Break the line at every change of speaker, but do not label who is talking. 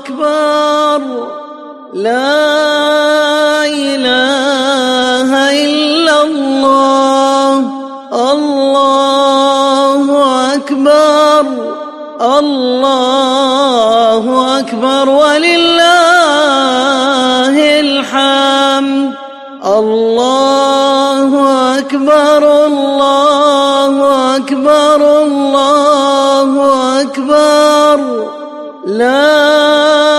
أكبر. لا إله إلا الله. الله أكبر. الله أكبر ولله الحمد. الله أكبر. الله أكبر. الله أكبر. لا